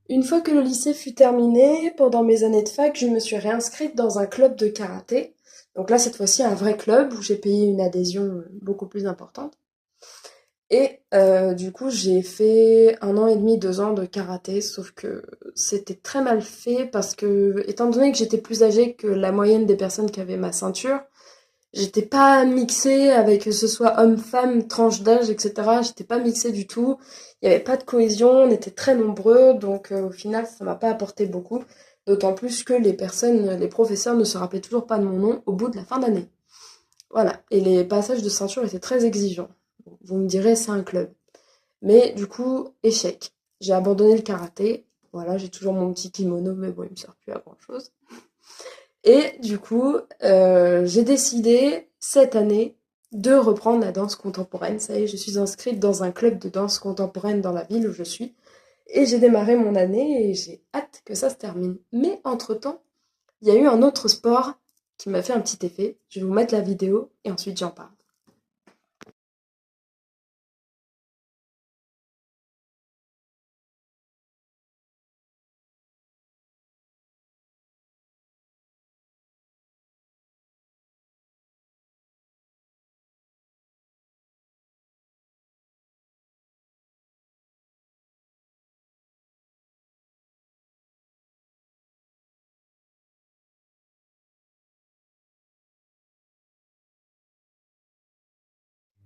Une fois que le lycée fut terminé, pendant mes années de fac, je me suis réinscrite dans un club de karaté. Donc là, cette fois-ci, un vrai club où j'ai payé une adhésion beaucoup plus importante. Et du coup, j'ai fait 1 an et demi, 2 ans de karaté, sauf que c'était très mal fait parce que, étant donné que j'étais plus âgée que la moyenne des personnes qui avaient ma ceinture, j'étais pas mixée avec que ce soit homme-femme, tranche d'âge, etc. J'étais pas mixée du tout. Il y avait pas de cohésion, on était très nombreux, donc au final, ça m'a pas apporté beaucoup. D'autant plus que les professeurs ne se rappelaient toujours pas de mon nom au bout de la fin d'année. Voilà. Et les passages de ceinture étaient très exigeants. Vous me direz, c'est un club. Mais du coup, échec. J'ai abandonné le karaté. Voilà, j'ai toujours mon petit kimono, mais bon, il me sert plus à grand chose. Et du coup, j'ai décidé cette année de reprendre la danse contemporaine. Ça y est, je suis inscrite dans un club de danse contemporaine dans la ville où je suis. Et j'ai démarré mon année et j'ai hâte que ça se termine. Mais entre-temps, il y a eu un autre sport qui m'a fait un petit effet. Je vais vous mettre la vidéo et ensuite j'en parle.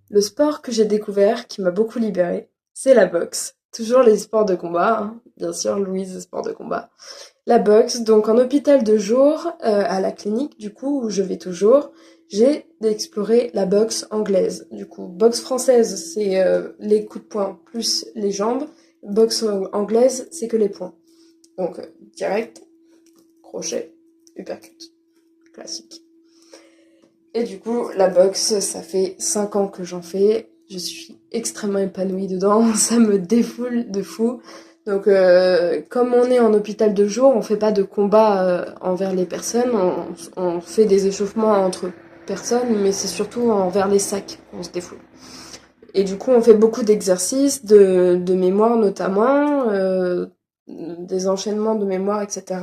Le sport que j'ai découvert, qui m'a beaucoup libérée, c'est la boxe. Toujours les sports de combat, hein. Bien sûr, Louise, sport de combat. La boxe, donc en hôpital de jour, à la clinique, du coup, où je vais toujours, j'ai exploré la boxe anglaise. Du coup, boxe française, c'est les coups de poing plus les jambes. Boxe anglaise, c'est que les poings. Donc, direct, crochet, uppercut, classique. Et du coup, la boxe, ça fait 5 ans que j'en fais. Je suis extrêmement épanouie dedans, ça me défoule de fou. Donc, comme on est en hôpital de jour, on fait pas de combat envers les personnes, on fait des échauffements entre personnes, mais c'est surtout envers les sacs qu'on se défoule. Et du coup, on fait beaucoup d'exercices, de mémoire notamment, des enchaînements de mémoire, etc.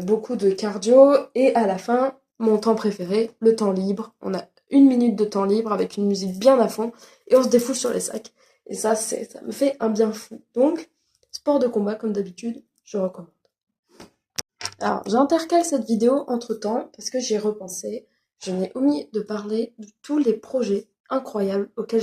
Beaucoup de cardio, et à la fin, mon temps préféré, le temps libre. On a 1 minute de temps libre avec une musique bien à fond, et on se défoule sur les sacs. Et ça me fait un bien fou. Donc, sport de combat, comme d'habitude, je recommande. Alors, j'intercale cette vidéo entre-temps, parce que j'ai repensé, je n'ai omis de parler de tous les projets incroyables auxquels